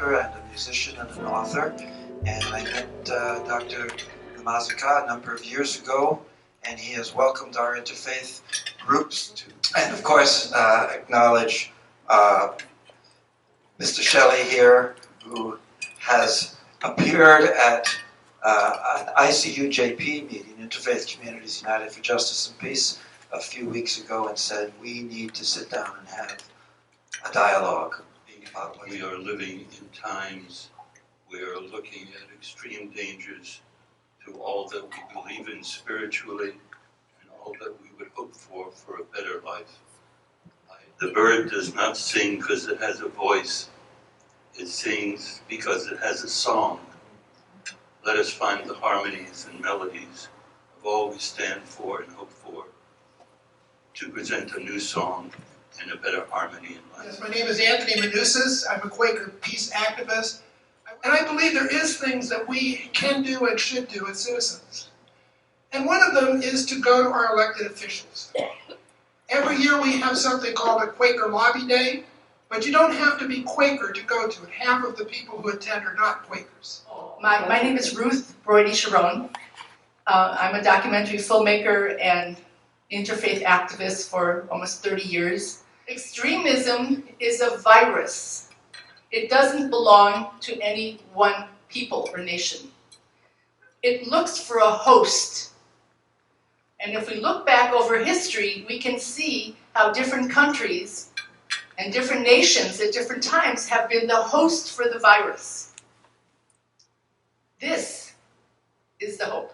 pastor and a musician and an author. And I met Dr. Mazuka a number of years ago, and he has welcomed our interfaith groups to, and of course, acknowledge Mr. Shelley here, who has appeared at an ICUJP meeting, Interfaith Communities United for Justice and Peace, a few weeks ago and said, we need to sit down and have a dialogue. We are living in times where looking at extreme dangers to all that we believe in spiritually and all that we would hope for a better life. The bird does not sing because it has a voice. It sings because it has a song. Let us find the harmonies and melodies of all we stand for and hope for to present a new song and a better harmony in life. Yes, my name is Anthony Manousis. I'm a Quaker peace activist. And I believe there is things that we can do and should do as citizens. And one of them is to go to our elected officials. Every year we have something called a Quaker Lobby Day, but you don't have to be Quaker to go to it. Half of the people who attend are not Quakers. My name is Ruth Brody Sharon. I'm a documentary filmmaker and interfaith activist for almost 30 years. Extremism is a virus. It doesn't belong to any one people or nation. It looks for a host. And if we look back over history, we can see how different countries and different nations at different times have been the host for the virus. This is the hope.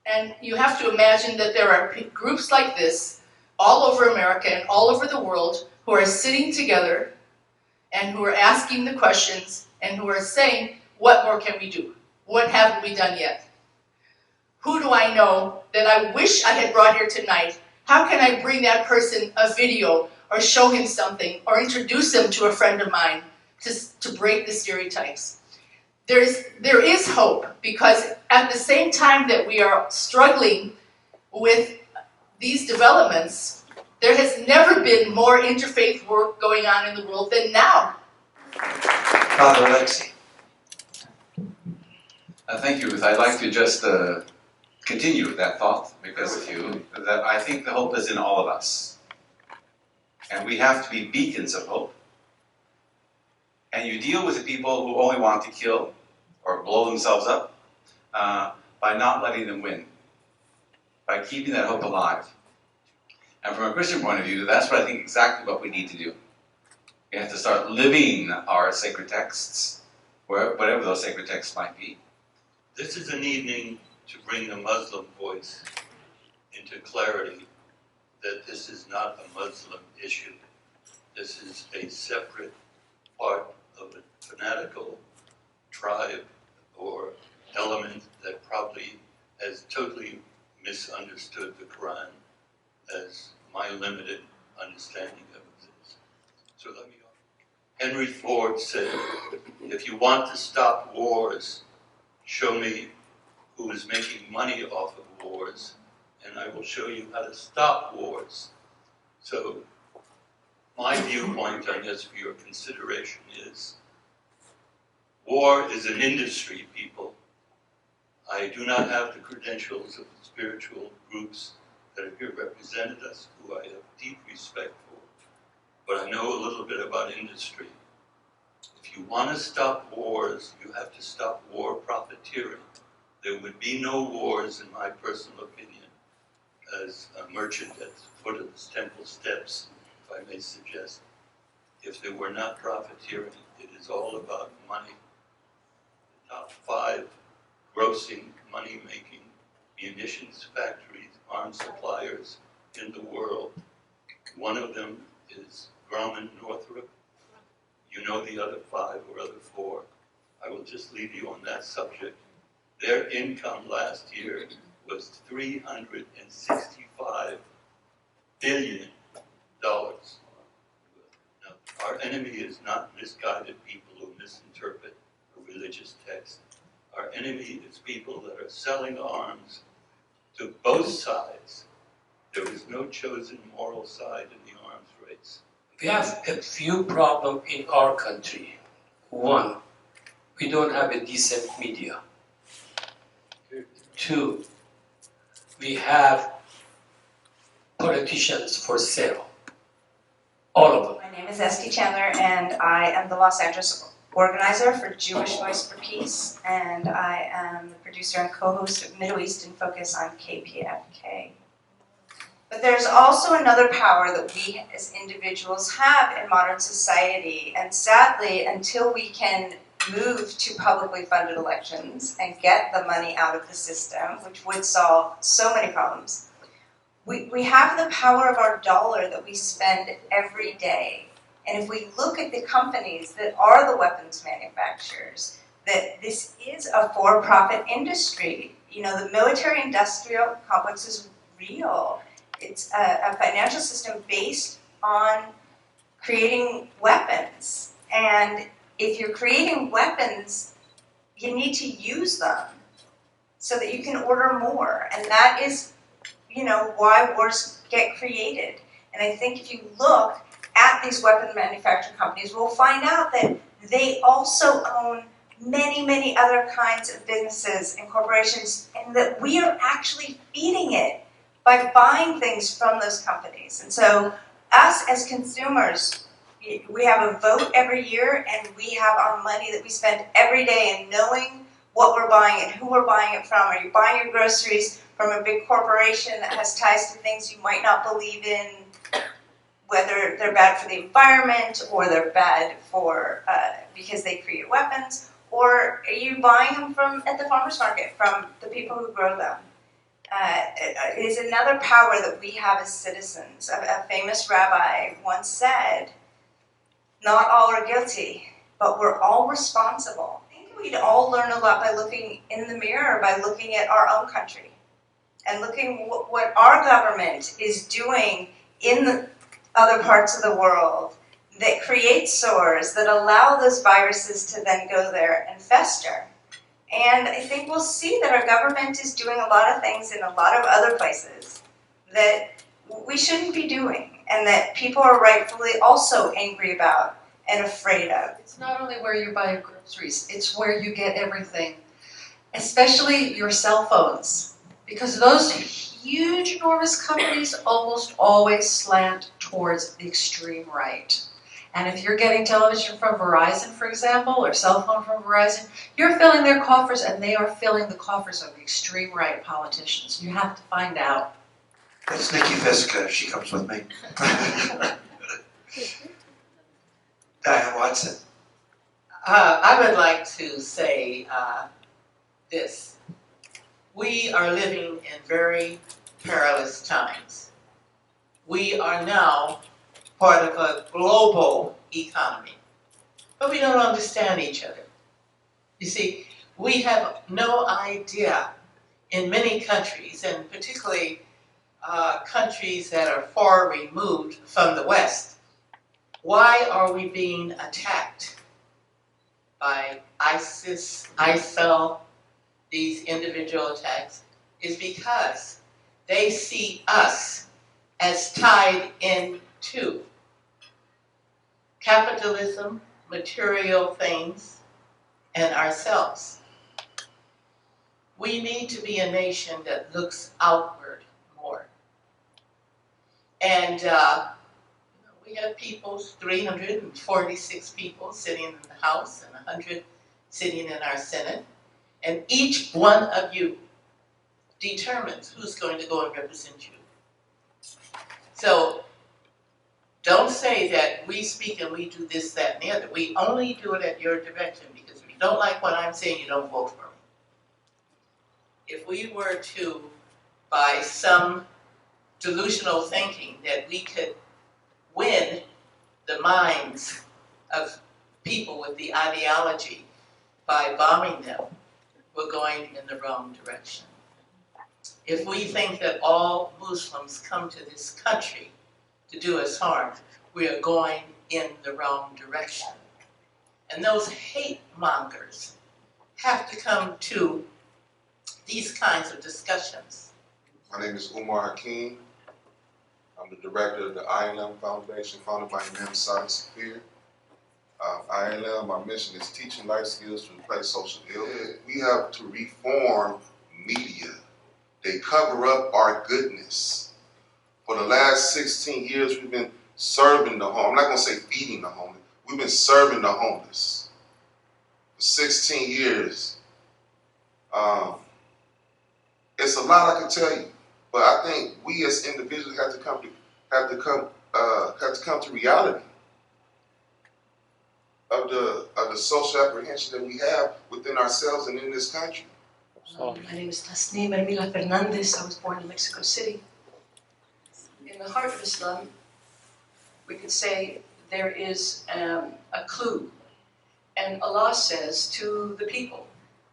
And you have to imagine that there are groups like this all over America and all over the world who are sitting together and who are asking the questions and who are saying, what more can we do? What haven't we done yet? Who do I know that I wish I had brought here tonight? How can I bring that person a video or show him something or introduce him to a friend of mine to break the stereotypes? There is hope, because at the same time that we are struggling with these developments, there has never been more interfaith work going on in the world than now. Father Alexei. Thank you, Ruth. I'd like to just continue with that thought, because of you, that I think the hope is in all of us. And we have to be beacons of hope. And you deal with the people who only want to kill or blow themselves up by not letting them win, by keeping that hope alive. And from a Christian point of view, that's what I think exactly what we need to do. We have to start living our sacred texts, whatever those sacred texts might be. This is an evening to bring the Muslim voice into clarity that this is not a Muslim issue. This is a separate part of a fanatical tribe or element that probably has totally misunderstood the Quran as my limited understanding of it is. So let me go. Henry Ford said, if you want to stop wars, show me who is making money off of wars, and I will show you how to stop wars. So my viewpoint on this for your consideration is, war is an industry, people. I do not have the credentials of the spiritual groups that have here represented us, who I have deep respect for, but I know a little bit about industry. If you want to stop wars, you have to stop war profiteering. There would be no wars, in my personal opinion, as a merchant at the foot of the temple steps, if I may suggest, if there were not profiteering. It is all about money. The top 5 grossing, money-making munitions factories, arms suppliers in the world. One of them is Grumman Northrop. You know the other 5 or other 4. I will just leave you on that subject. Their income last year was $365 billion. Now, our enemy is not misguided people who misinterpret a religious text. Our enemy is people that are selling arms to both sides. There is no chosen moral side in the arms race. We have a few problems in our country. One, we don't have a decent media. Two, we have politicians for sale. All of them. My name is Esty Chandler, and I am the Los Angeles organizer for Jewish Voice for Peace, and I am the producer and co-host of Middle East in Focus on KPFK. But there's also another power that we as individuals have in modern society, and sadly, until we can move to publicly funded elections and get the money out of the system, which would solve so many problems, we have the power of our dollar that we spend every day. And if we look at the companies that are the weapons manufacturers, that this is a for-profit industry. You know, the military-industrial complex is real. It's a financial system based on creating weapons. And if you're creating weapons, you need to use them so that you can order more. And that is, you know, why wars get created. And I think if you look at these weapon manufacturing companies, we'll find out that they also own many, many other kinds of businesses and corporations, and that we are actually feeding it by buying things from those companies. And so us as consumers, we have a vote every year, and we have our money that we spend every day in knowing what we're buying and who we're buying it from. Are you buying your groceries from a big corporation that has ties to things you might not believe in, whether they're bad for the environment or they're bad for because they create weapons, or are you buying them from at the farmer's market from the people who grow them? It is another power that we have as citizens. A famous rabbi once said, "Not all are guilty, but we're all responsible." I think we'd all learn a lot by looking in the mirror, by looking at our own country and looking what our government is doing in the other parts of the world that create sores, that allow those viruses to then go there and fester. And I think we'll see that our government is doing a lot of things in a lot of other places that we shouldn't be doing, and that people are rightfully also angry about and afraid of. It's not only where you buy your groceries, it's where you get everything, especially your cell phones, because those huge, enormous companies almost always slant towards the extreme right. And if you're getting television from Verizon, for example, or cell phone from Verizon, you're filling their coffers, and they are filling the coffers of the extreme right politicians. You have to find out. It's Nikki Fiska, she comes with me. Diane Watson. I would like to say this. We are living in very perilous times. We are now part of a global economy, but we don't understand each other. You see, we have no idea in many countries, and particularly countries that are far removed from the West, why are we being attacked by ISIS, ISIL, these individual attacks, is because they see us as tied into capitalism, material things, and ourselves. We need to be a nation that looks outward more. And we have people, 346 people sitting in the House and 100 sitting in our Senate. And each one of you determines who's going to go and represent you. So don't say that we speak and we do this, that, and the other. We only do it at your direction, because if you don't like what I'm saying, you don't vote for me. If we were to, by some delusional thinking, that we could win the minds of people with the ideology by bombing them, we're going in the wrong direction. If we think that all Muslims come to this country to do us harm, we are going in the wrong direction. And those hate mongers have to come to these kinds of discussions. My name is Umar Hakim. I'm the director of the IMAN Foundation, founded by Imam Saad Safir. IMAN, my mission is teaching life skills to replace social ill. We have to reform media. They cover up our goodness. For the last 16 years, we've been serving the homeless. I'm not going to say feeding the homeless. We've been serving the homeless for 16 years. It's a lot I can tell you, but I think we as individuals have to come to reality of the social apprehension that we have within ourselves and in this country. My name is Stanizai Fernandez. I was born in Mexico City. In the heart of Islam, we could say there is a clue. And Allah says to the people,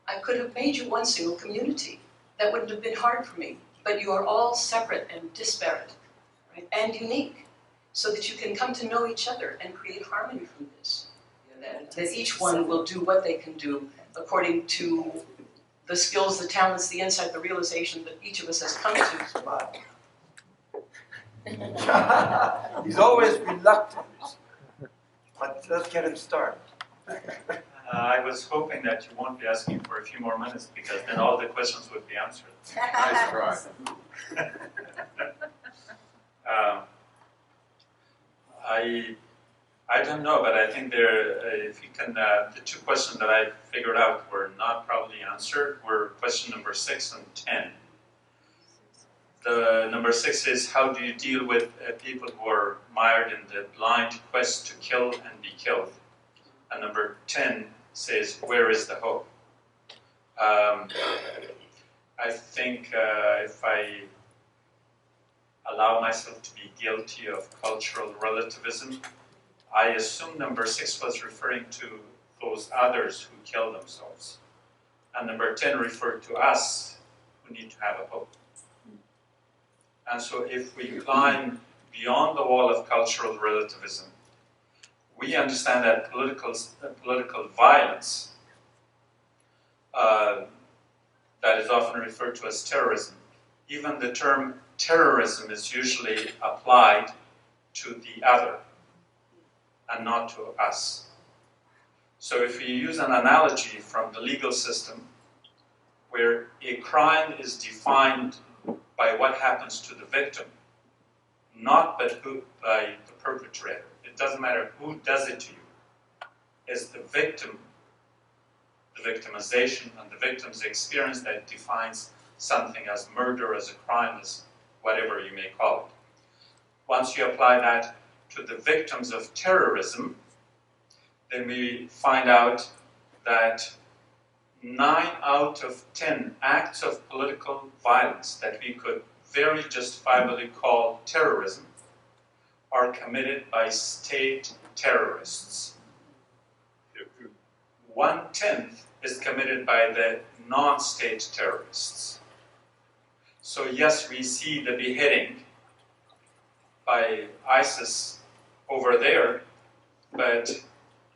I could have made you one single community. That wouldn't have been hard for me. But you are all separate and disparate, right? And unique, so that you can come to know each other and create harmony from this. That each one will do what they can do according to the skills, the talents, the insight, the realization that each of us has come to. He's always reluctant, but let's get him started. I was hoping that you won't be asking for a few more minutes because then all the questions would be answered. Nice try. I don't know, but I think if you can, the two questions that I figured out were not probably answered were question number 6 and 10. The number 6 is, how do you deal with people who are mired in the blind quest to kill and be killed? And number 10 says, where is the hope? I think if I allow myself to be guilty of cultural relativism, I assume number 6 was referring to those others who kill themselves. And number 10 referred to us who need to have a hope. And so if we climb beyond the wall of cultural relativism, we understand that political violence, that is often referred to as terrorism, even the term terrorism is usually applied to the other and not to us. So if we use an analogy from the legal system, where a crime is defined by what happens to the victim, not but by the perpetrator. It doesn't matter who does it to you. It's the victim, the victimization, and the victim's experience that defines something as murder, as a crime, as whatever you may call it. Once you apply that to the victims of terrorism, then we find out that 9 out of 10 acts of political violence that we could very justifiably call terrorism are committed by state terrorists. 1/10 is committed by the non-state terrorists. So yes, we see the beheading by ISIS over there, but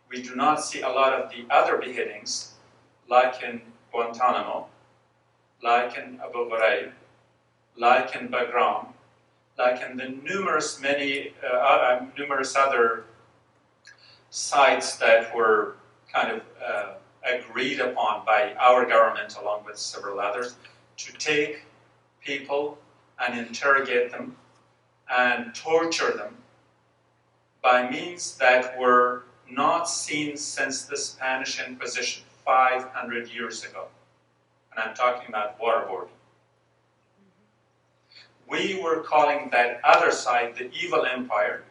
we do not see a lot of the other beheadings, like in Guantanamo, like in Abu Ghraib, like in Bagram, like in the numerous other sites that were kind of agreed upon by our government, along with several others, to take people and interrogate them and torture them by means that were not seen since the Spanish Inquisition 500 years ago. And I'm talking about waterboarding. We were calling that other side the evil empire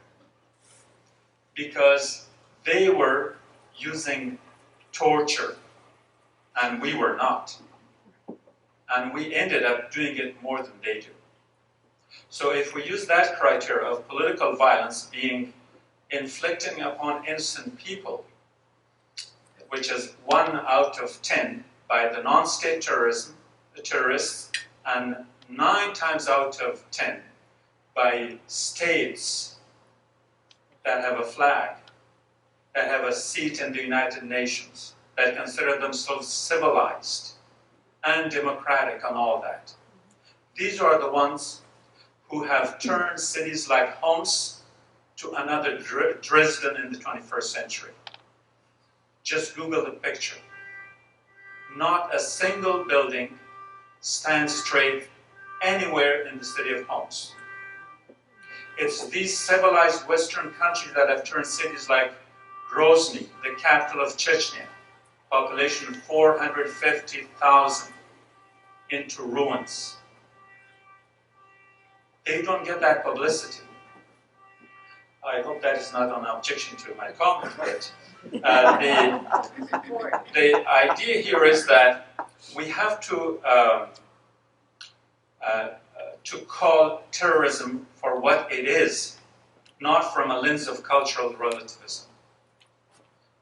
because they were using torture and we were not. And we ended up doing it more than they do. So if we use that criteria of political violence being inflicting upon innocent people, which is 1 out of 10 by the non-state terrorists, and 9 times out of 10 by states that have a flag, that have a seat in the United Nations, that consider themselves civilized and democratic and all that. These are the ones who have turned cities like Homs to another Dresden in the 21st century. Just Google the picture. Not a single building stands straight anywhere in the city of Homs. It's these civilized Western countries that have turned cities like Grozny, the capital of Chechnya, population 450,000, into ruins. They don't get that publicity. I hope that is not an objection to my comment, but the idea here is that we have to call terrorism for what it is, not from a lens of cultural relativism.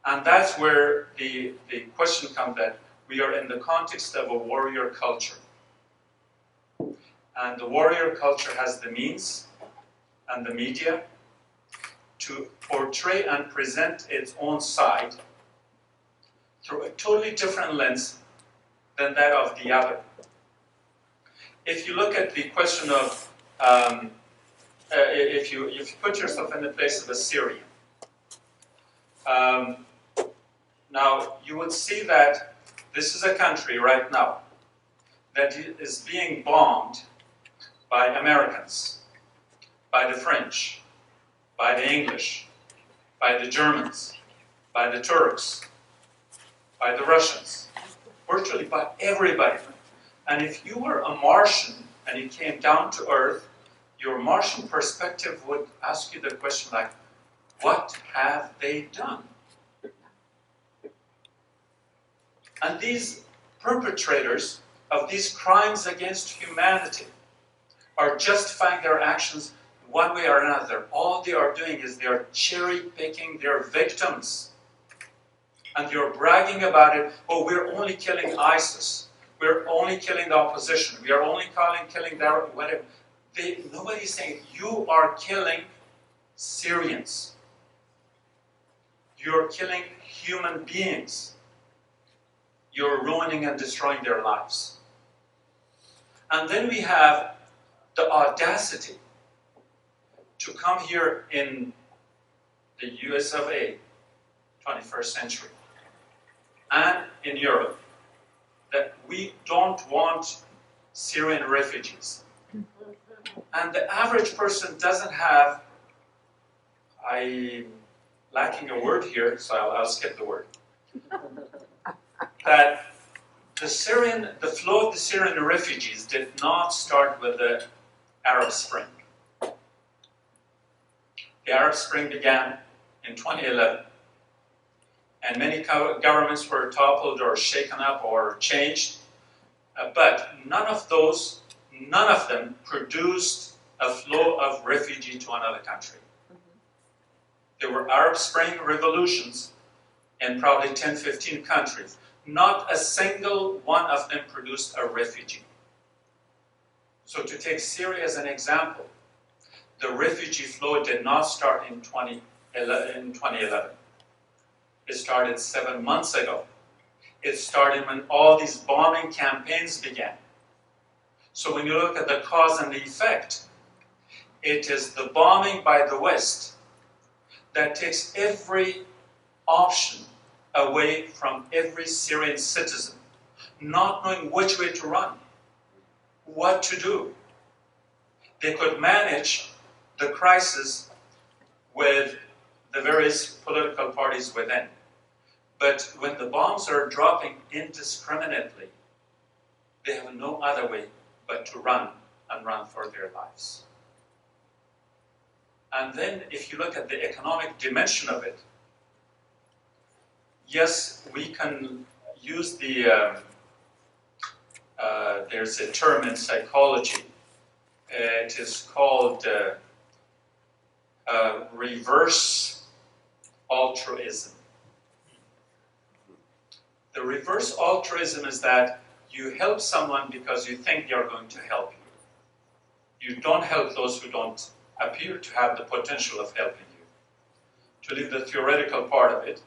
And that's where the question comes that we are in the context of a warrior culture. And the warrior culture has the means and the media to portray and present its own side through a totally different lens than that of the other. If you look at the question of, if you put yourself in the place of a Syrian, now you would see that this is a country right now that is being bombed by Americans, by the French, by the English, by the Germans, by the Turks, by the Russians, virtually by everybody. And if you were a Martian and you came down to Earth, your Martian perspective would ask you the question like, what have they done? And these perpetrators of these crimes against humanity are justifying their actions one way or another. All they are doing is they are cherry-picking their victims. And you're bragging about it, oh, we're only killing ISIS. We're only killing the opposition. We are only killing that, whatever. Nobody's saying, you are killing Syrians. You're killing human beings. You're ruining and destroying their lives. And then we have the audacity to come here in the US of A, 21st century, and in Europe, that we don't want Syrian refugees. And the average person doesn't have, I'm lacking a word here, so I'll skip the word, that the flow of the Syrian refugees did not start with the Arab Spring. The Arab Spring began in 2011, and many governments were toppled or shaken up or changed, but none of them produced a flow of refugee to another country. There were Arab Spring revolutions in probably 10, 15 countries. Not a single one of them produced a refugee. So to take Syria as an example, the refugee flow did not start in 2011. It started 7 months ago. It started when all these bombing campaigns began. So when you look at the cause and the effect, it is the bombing by the West that takes every option away from every Syrian citizen, not knowing which way to run, what to do. They could manage the crisis with the various political parties within. But when the bombs are dropping indiscriminately, they have no other way but to run and run for their lives. And then if you look at the economic dimension of it, yes, we can use there's a term in psychology. It is called reverse altruism. The reverse altruism is that you help someone because you think they are going to help you. You don't help those who don't appear to have the potential of helping you. To leave the theoretical part of it,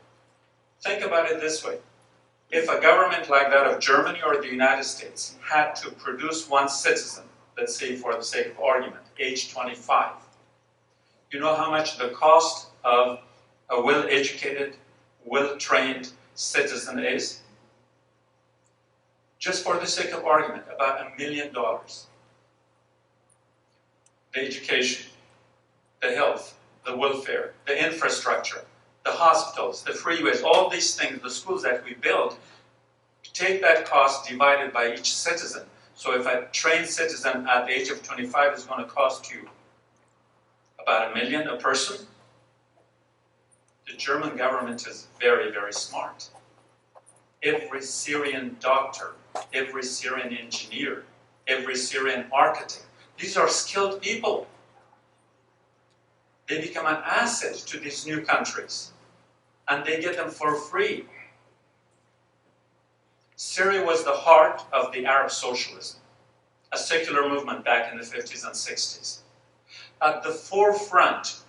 think about it this way. If a government like that of Germany or the United States had to produce one citizen, let's say for the sake of argument, age 25, you know how much the cost of a well-educated, well-trained, citizen is? Just for the sake of argument, about $1 million. The education, the health, the welfare, the infrastructure, the hospitals, the freeways, all these things, the schools that we build, take that cost divided by each citizen. So if a trained citizen at the age of 25 is going to cost you about $1 million a person, the German government is very, very smart. Every Syrian doctor, every Syrian engineer, every Syrian architect, these are skilled people. They become an asset to these new countries, and they get them for free. Syria was the heart of the Arab socialism, a secular movement back in the 50s and 60s. At the forefront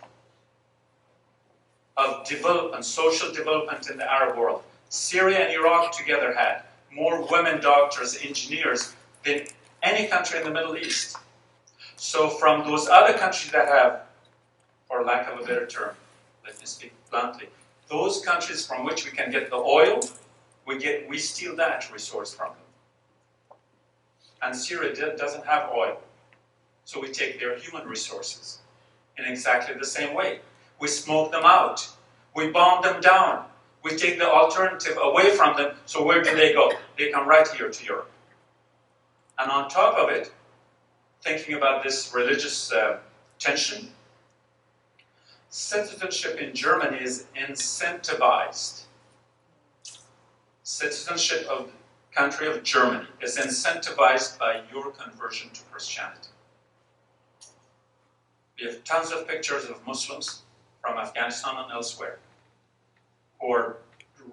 of development, social development in the Arab world, Syria and Iraq together had more women doctors, engineers than any country in the Middle East. So from those other countries that have, for lack of a better term, let me speak bluntly, those countries from which we can get the oil, we steal that resource from them. And Syria doesn't have oil, so we take their human resources in exactly the same way. We smoke them out. We bomb them down. We take the alternative away from them, so where do they go? They come right here to Europe. And on top of it, thinking about this religious tension, citizenship in Germany is incentivized. Citizenship of the country of Germany is incentivized by your conversion to Christianity. We have tons of pictures of Muslims from Afghanistan and elsewhere who are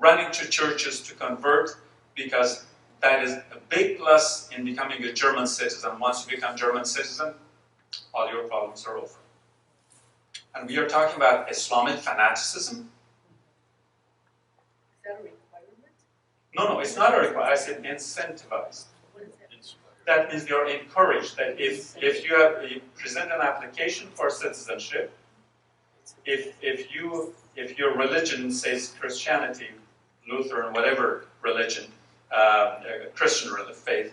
running to churches to convert, because that is a big plus in becoming a German citizen. Once you become German citizen, all your problems are over. And we are talking about Islamic fanaticism. Is that a requirement? No, it's not a requirement. I said incentivized. What is that? That means you're encouraged that if you present an application for citizenship, if your religion says Christianity, Lutheran, whatever religion, Christian faith,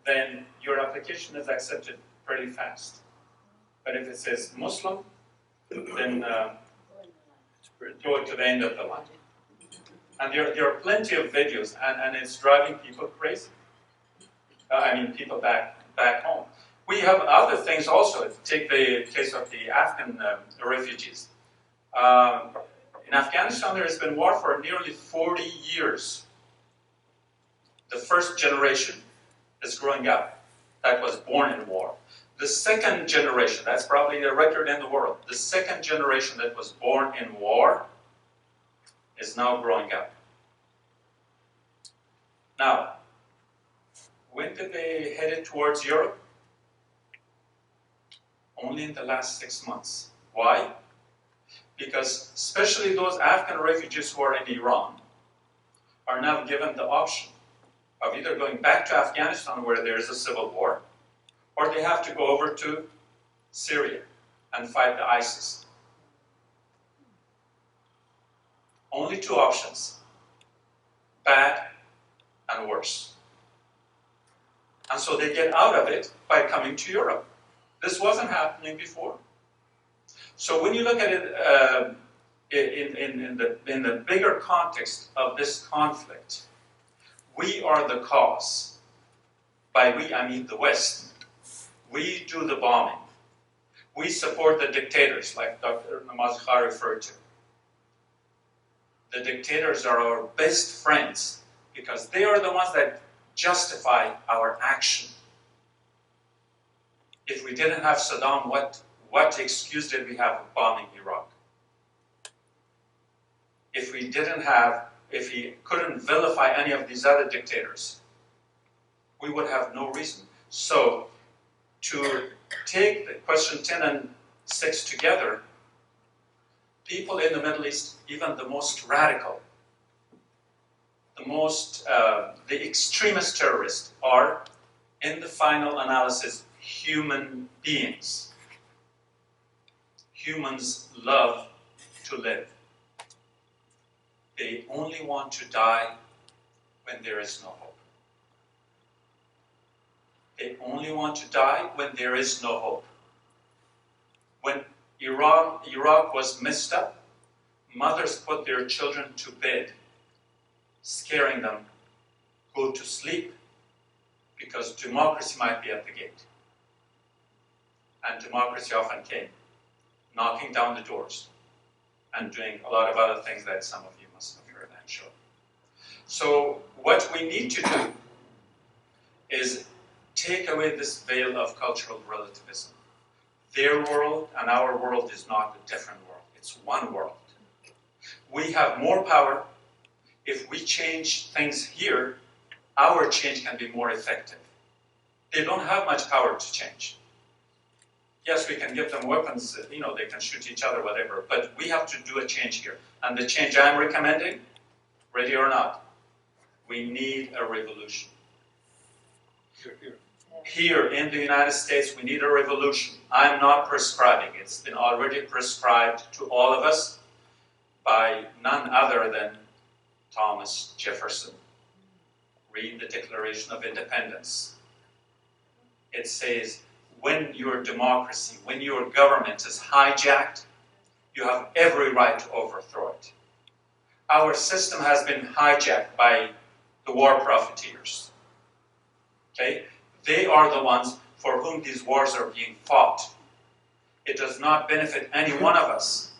then your application is accepted pretty fast. But if it says Muslim, then go to the end of the line. And there are plenty of videos, and it's driving people crazy. People back home. We have other things also. Take the case of the Afghan refugees. In Afghanistan, there has been war for nearly 40 years. The first generation is growing up that was born in war. The second generation, that's probably a record in the world, the second generation that was born in war is now growing up. Now, when did they head towards Europe? Only in the last 6 months. Why? Because especially those Afghan refugees who are in Iran are now given the option of either going back to Afghanistan where there is a civil war, or they have to go over to Syria and fight the ISIS. Only two options, bad and worse. And so they get out of it by coming to Europe. This wasn't happening before. So when you look at it in the bigger context of this conflict, we are the cause. By we, I mean the West. We do the bombing. We support the dictators, like Dr. Namazkar referred to. The dictators are our best friends because they are the ones that justify our action. If we didn't have Saddam, what excuse did we have of bombing Iraq? If he couldn't vilify any of these other dictators, we would have no reason. So, to take the question 10 and 6 together, people in the Middle East, even the most radical, the extremist terrorists are, in the final analysis, human beings. Humans love to live. They only want to die when there is no hope. They only want to die when there is no hope. When Iraq was messed up, mothers put their children to bed, scaring them, go to sleep, because democracy might be at the gate. And democracy often came, knocking down the doors and doing a lot of other things that some of you must have heard, I'm sure. So what we need to do is take away this veil of cultural relativism. Their world and our world is not a different world. It's one world. We have more power. If we change things here, our change can be more effective. They don't have much power to change. Yes, we can give them weapons, they can shoot each other, whatever, but we have to do a change here. And the change I'm recommending, ready or not, we need a revolution. Here in the United States, we need a revolution. I'm not prescribing. It's been already prescribed to all of us by none other than Thomas Jefferson. Read the Declaration of Independence. It says, when your democracy, when your government is hijacked, you have every right to overthrow it. Our system has been hijacked by the war profiteers. Okay? They are the ones for whom these wars are being fought. It does not benefit any one of us.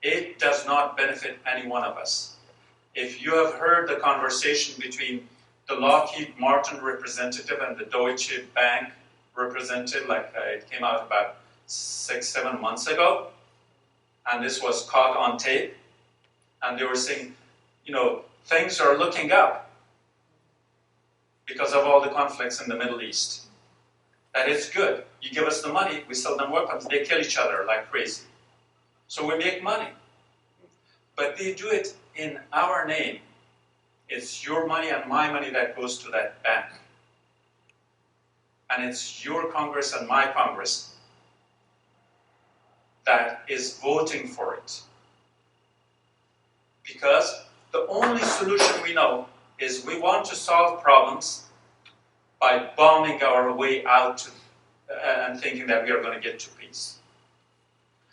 It does not benefit any one of us. If you have heard the conversation between the Lockheed Martin representative and the Deutsche Bank representative, it came out about 6-7 months ago, and this was caught on tape, and they were saying, things are looking up because of all the conflicts in the Middle East. That it's good. You give us the money, we sell them weapons, they kill each other like crazy. So we make money. But they do it in our name. It's your money and my money that goes to that bank. And it's your Congress and my Congress that is voting for it. Because the only solution we know is we want to solve problems by bombing our way out and thinking that we are going to get to peace.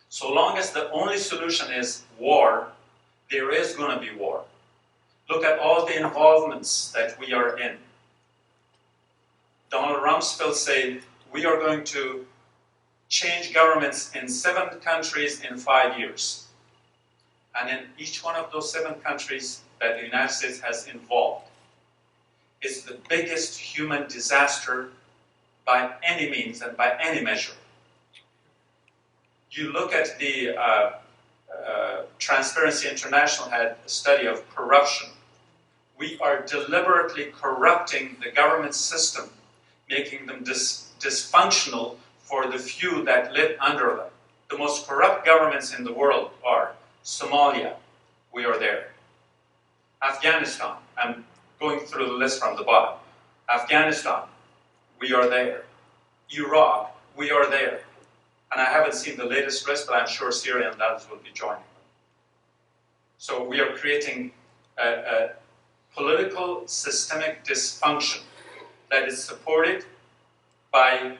So long as the only solution is war, there is going to be war. Look at all the involvements that we are in. Donald Rumsfeld said, we are going to change governments in 7 countries in 5 years. And in each one of those 7 countries that the United States has involved, is the biggest human disaster by any means and by any measure. You look at the Transparency International had a study of corruption. We are deliberately corrupting the government system, making them dysfunctional for the few that live under them. The most corrupt governments in the world are Somalia, we are there. Afghanistan, I'm going through the list from the bottom. Afghanistan, we are there. Iraq, we are there. And I haven't seen the latest list, but I'm sure Syria and others will be joining. So we are creating a political systemic dysfunction that is supported by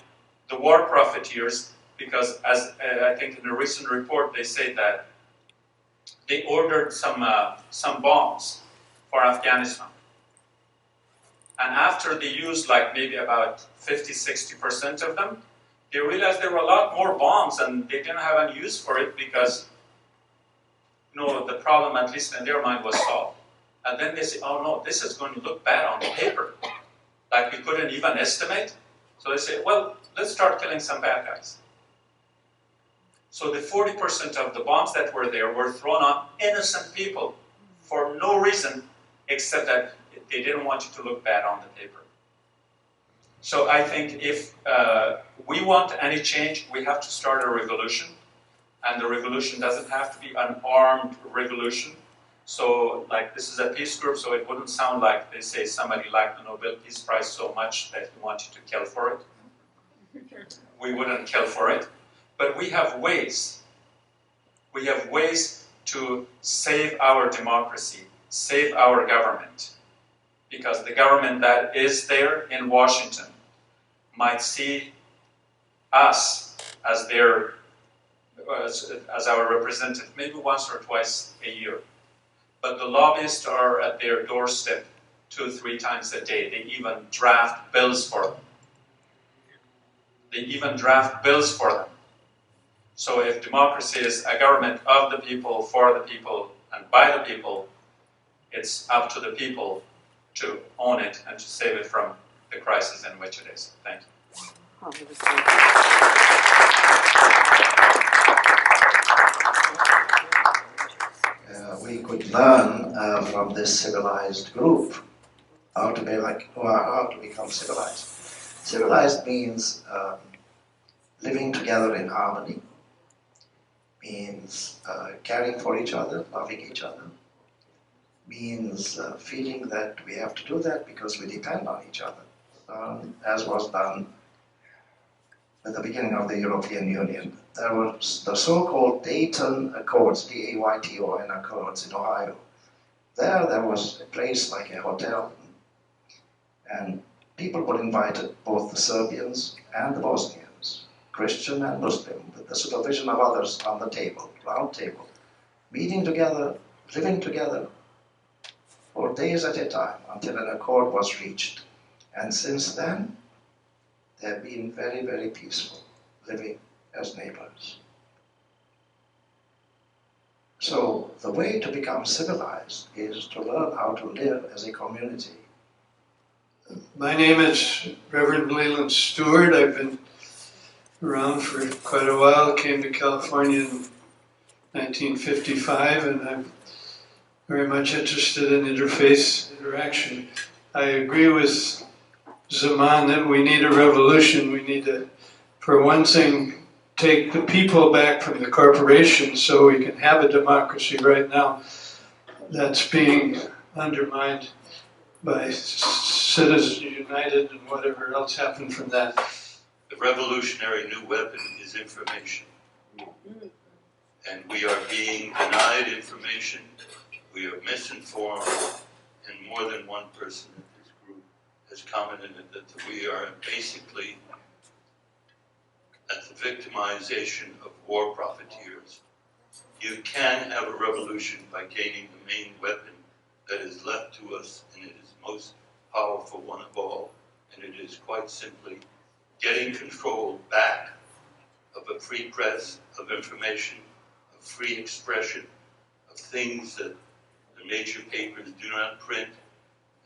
the war profiteers, because as I think in a recent report they say that they ordered some bombs for Afghanistan. And after they used maybe about 50-60% of them, they realized there were a lot more bombs and they didn't have any use for it because the problem, at least in their mind, was solved. And then they say, oh no, this is going to look bad on paper. We couldn't even estimate. So they say, well, let's start killing some bad guys. So the 40% of the bombs that were there were thrown on innocent people for no reason except that they didn't want it to look bad on the paper. So I think if we want any change, we have to start a revolution. And the revolution doesn't have to be an armed revolution. So this is a peace group, so it wouldn't sound like they say somebody liked the Nobel Peace Prize so much that he wanted to kill for it. We wouldn't kill for it. But we have ways. We have ways to save our democracy, save our government. Because the government that is there in Washington might see us as their as our representative, maybe once or twice a year. But the lobbyists are at their doorstep 2-3 times a day. They even draft bills for them. So if democracy is a government of the people, for the people, and by the people, it's up to the people to own it and to save it from the crisis in which it is. Thank you. We could learn from this civilized group how to be how to become civilized. Civilized means living together in harmony, means caring for each other, loving each other, means feeling that we have to do that because we depend on each other, as was done at the beginning of the European Union. There was the so-called Dayton Accords, D-A-Y-T-O-N Accords in Ohio. There was a place like a hotel, and people were invited, both the Serbians and the Bosnians, Christian and Muslim, with the supervision of others on the table, round table, meeting together, living together for days at a time until an accord was reached. And since then, they have been very, very peaceful, living as neighbors. So the way to become civilized is to learn how to live as a community. My name is Reverend Leland Stewart. I've been around for quite a while. Came to California in 1955, and I'm very much interested in interfaith interaction. I agree with Zaman that we need a revolution. We need to, for one thing, take the people back from the corporations so we can have a democracy right now that's being undermined by Citizens United and whatever else happened from that. The revolutionary new weapon is information. And we are being denied information, we are misinformed, and more than one person in this group has commented that we are basically at the victimization of war profiteers. You can have a revolution by gaining the main weapon that is left to us, and it is most powerful one of all, and it is quite simply getting control back of a free press, of information, of free expression, of things that the major papers do not print,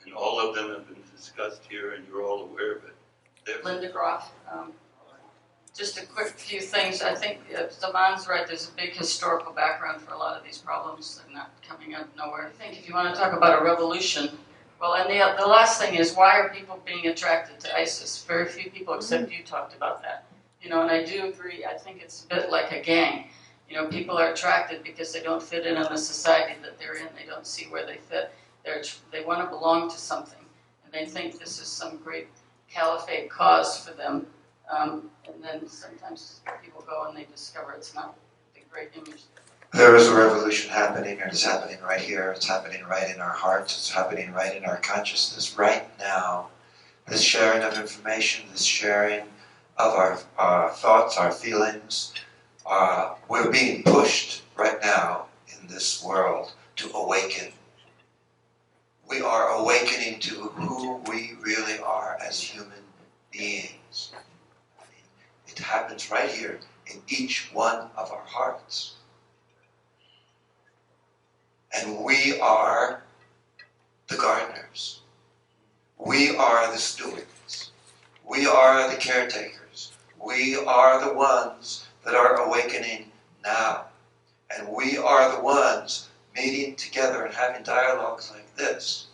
and all of them have been discussed here, and you're all aware of it. Linda Groff. Just a quick few things. I think Zaman's right. There's a big historical background for a lot of these problems. They're not coming out of nowhere. I think if you want to talk about a revolution, well, and the last thing is, why are people being attracted to ISIS? Very few people except you talked about that. You know, and I do agree. I think it's a bit like a gang. You know, people are attracted because they don't fit in the society that they're in. They don't see where they fit. They want to belong to something, and they think this is some great caliphate cause for them. And then sometimes people go and they discover it's not the great image. There is a revolution happening, and it's happening right here. It's happening right in our hearts. It's happening right in our consciousness right now. This sharing of information, this sharing of our thoughts, our feelings, we're being pushed right now in this world to awaken. We are awakening to who we really are as human beings. It happens right here in each one of our hearts. And we are the gardeners. We are the stewards. We are the caretakers. We are the ones that are awakening now. And we are the ones meeting together and having dialogues like this.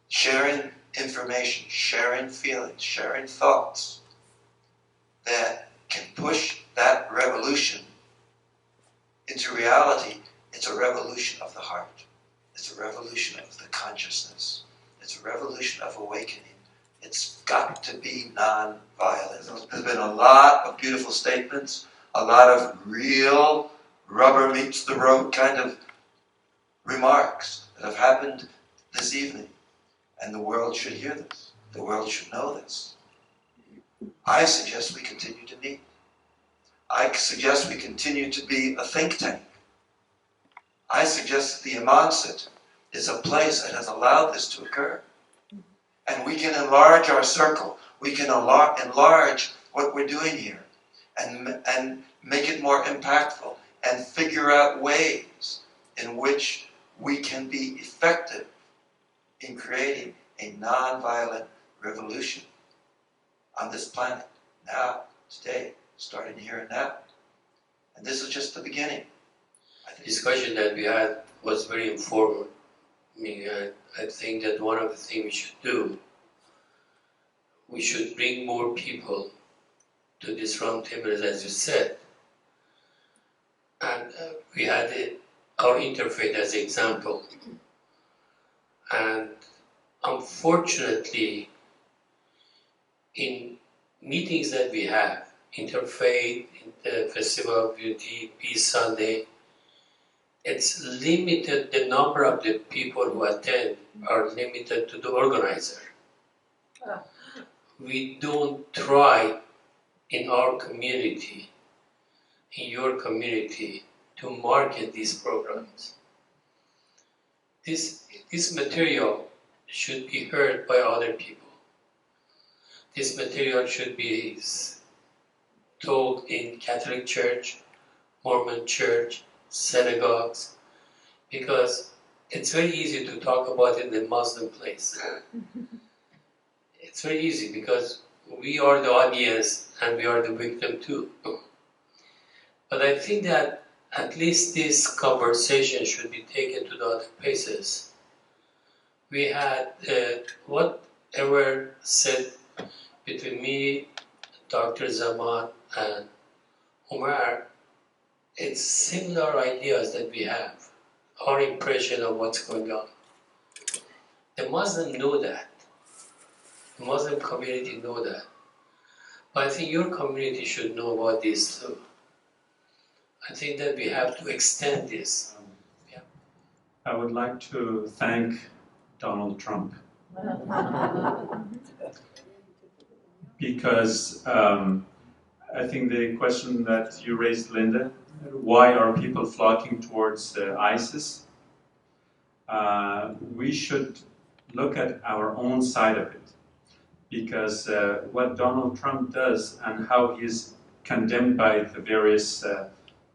Sharing information, sharing feelings, sharing thoughts that can push that revolution into reality. It's a revolution of the heart. It's a revolution of the consciousness. It's a revolution of awakening. It's got to be non-violent. There's been a lot of beautiful statements, a lot of real rubber meets the road kind of remarks that have happened this evening. And the world should hear this. The world should know this. I suggest we continue to meet. I suggest we continue to be a think tank. I suggest that the IMAN is a place that has allowed this to occur. And we can enlarge our circle. We can enlarge what we're doing here and make it more impactful and figure out ways in which we can be effective in creating a non-violent revolution on this planet, now, today, starting here and now. And this is just the beginning. The discussion that we had was very informal. I mean, I think that one of the things we should do, we should bring more people to this round table, as you said. And we had our interfaith as an example. And unfortunately, in meetings that we have, interfaith, the Festival of Beauty, Peace Sunday, it's limited, the number of the people who attend are limited to the organizer. We don't try in our community, in your community, to market these programs. This material should be heard by other people. This material should be told in Catholic Church, Mormon Church, synagogues, because it's very easy to talk about it in the Muslim place. It's very easy because we are the audience and we are the victim too. But I think that at least this conversation should be taken to the other places. We had whatever said between me, Dr. Zaman, and Umar, it's similar ideas that we have, our impression of what's going on. The Muslims know that. The Muslim community know that. But I think your community should know about this too. I think that we have to extend this. Yeah. I would like to thank Donald Trump because I think the question that you raised, Linda, why are people flocking towards ISIS? We should look at our own side of it, because what Donald Trump does and how he's condemned by the various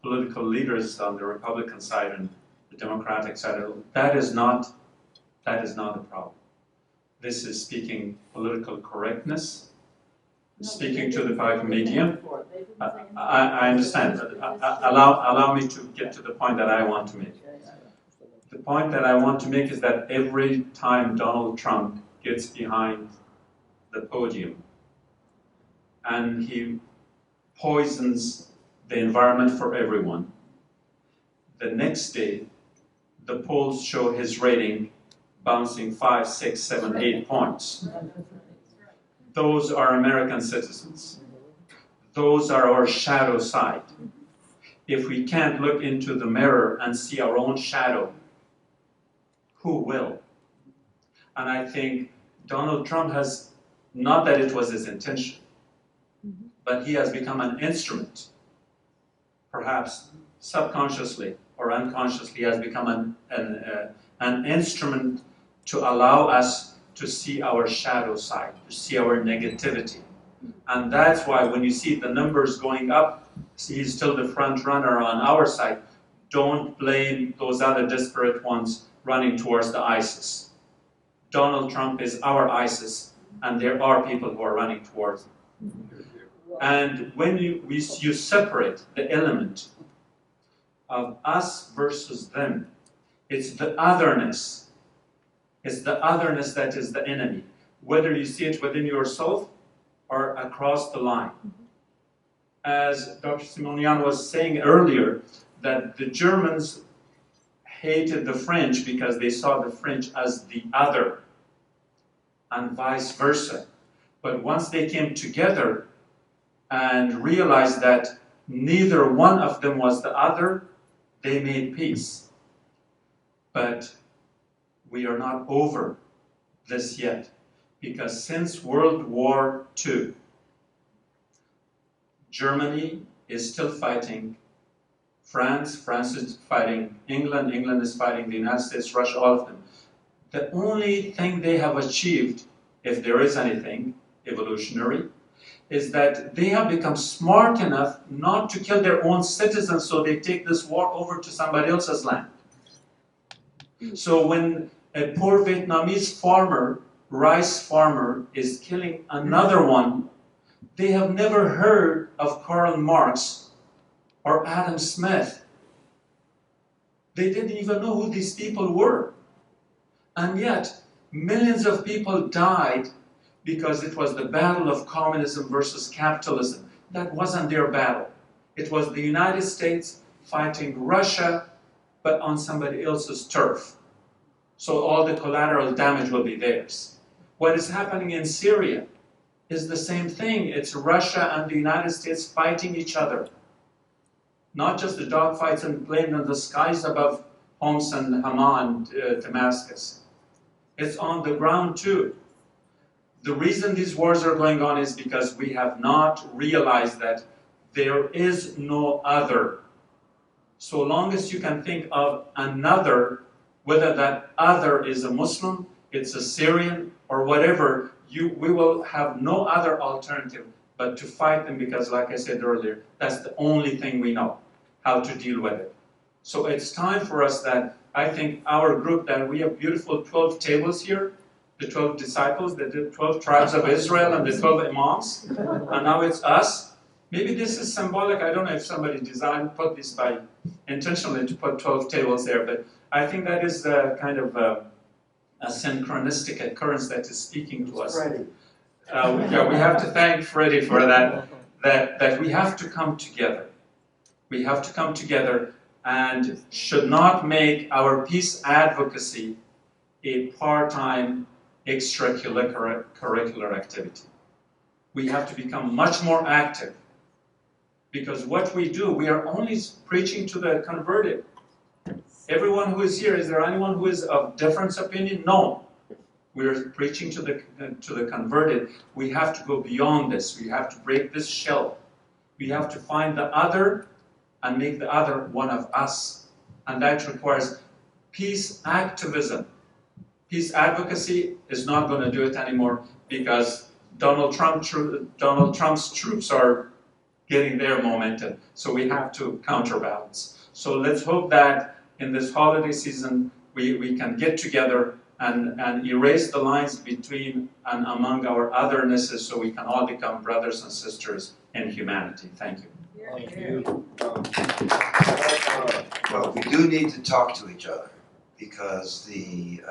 political leaders on the Republican side and the Democratic side, that is not a problem. This is speaking political correctness, speaking to the public media. I understand, but allow me to get to the point that I want to make. The point that I want to make is that every time Donald Trump gets behind the podium and he poisons the environment for everyone, the next day the polls show his rating bouncing 5, 6, 7, 8 points. Those are American citizens. Those are our shadow side. If we can't look into the mirror and see our own shadow, who will? And I think Donald Trump has, not that it was his intention, but he has become an instrument, perhaps subconsciously or unconsciously has become an instrument to allow us to see our shadow side, to see our negativity. And that's why when you see the numbers going up, he's still the front runner on our side. Don't blame those other disparate ones running towards the ISIS. Donald Trump is our ISIS, and there are people who are running towards him. And when you separate the element of us versus them, it's the otherness. It's the otherness that is the enemy, whether you see it within yourself or across the line. As Dr. Simonian was saying earlier, that the Germans hated the French because they saw the French as the other, and vice versa. But once they came together and realized that neither one of them was the other, they made peace. But we are not over this yet, because since World War II, Germany is still fighting France is fighting England is fighting the United States, Russia, all of them. The only thing they have achieved, if there is anything evolutionary, is that they have become smart enough not to kill their own citizens, so they take this war over to somebody else's land. So when a poor Vietnamese farmer, rice farmer, is killing another one, they have never heard of Karl Marx or Adam Smith. They didn't even know who these people were. And yet, millions of people died because it was the battle of communism versus capitalism. That wasn't their battle. It was the United States fighting Russia, but on somebody else's turf. So all the collateral damage will be theirs. What is happening in Syria is the same thing. It's Russia and the United States fighting each other. Not just the dogfights and planes in the skies above Homs and Hama and Damascus. It's on the ground too. The reason these wars are going on is because we have not realized that there is no other. So long as you can think of another, whether that other is a Muslim, it's a Syrian, or whatever, we will have no other alternative but to fight them, because like I said earlier, that's the only thing we know, how to deal with it. So it's time for us that, I think our group, that we have beautiful 12 tables here, the 12 disciples, the 12 tribes of Israel and the 12 imams, and now it's us. Maybe this is symbolic. I don't know if somebody put this by intentionally to put 12 tables there, but I think that is the kind of a synchronistic occurrence that is speaking to us. Yeah, we have to thank Freddie for that we have to come together. We have to come together and should not make our peace advocacy a part-time extracurricular activity. We have to become much more active, because what we do, we are only preaching to the converted. Everyone who is here, is there anyone who is of different opinion? No. We are preaching to the converted. We have to go beyond this. We have to break this shell. We have to find the other and make the other one of us. And that requires peace activism. Peace advocacy is not going to do it anymore, because Donald Trump's troops are getting their momentum. So we have to counterbalance. So let's hope that in this holiday season, we can get together and erase the lines between and among our othernesses, so we can all become brothers and sisters in humanity. Thank you. Thank you. Well, we do need to talk to each other, because the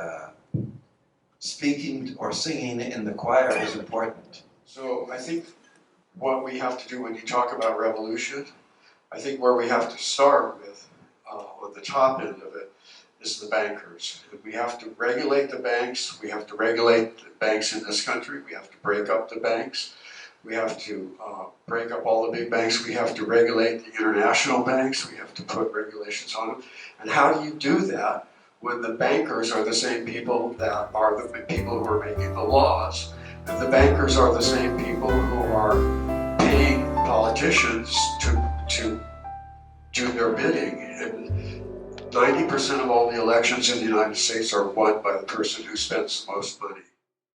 speaking or singing in the choir is important. So I think what we have to do when you talk about revolution, I think where we have to start with, on the top end of it, is the bankers. We have to regulate the banks. We have to regulate the banks in this country. We have to break up the banks. We have to break up all the big banks. We have to regulate the international banks. We have to put regulations on them. And how do you do that when the bankers are the same people that are the people who are making the laws? If the bankers are the same people who are paying politicians to do their bidding. And 90% of all the elections in the United States are won by the person who spends the most money.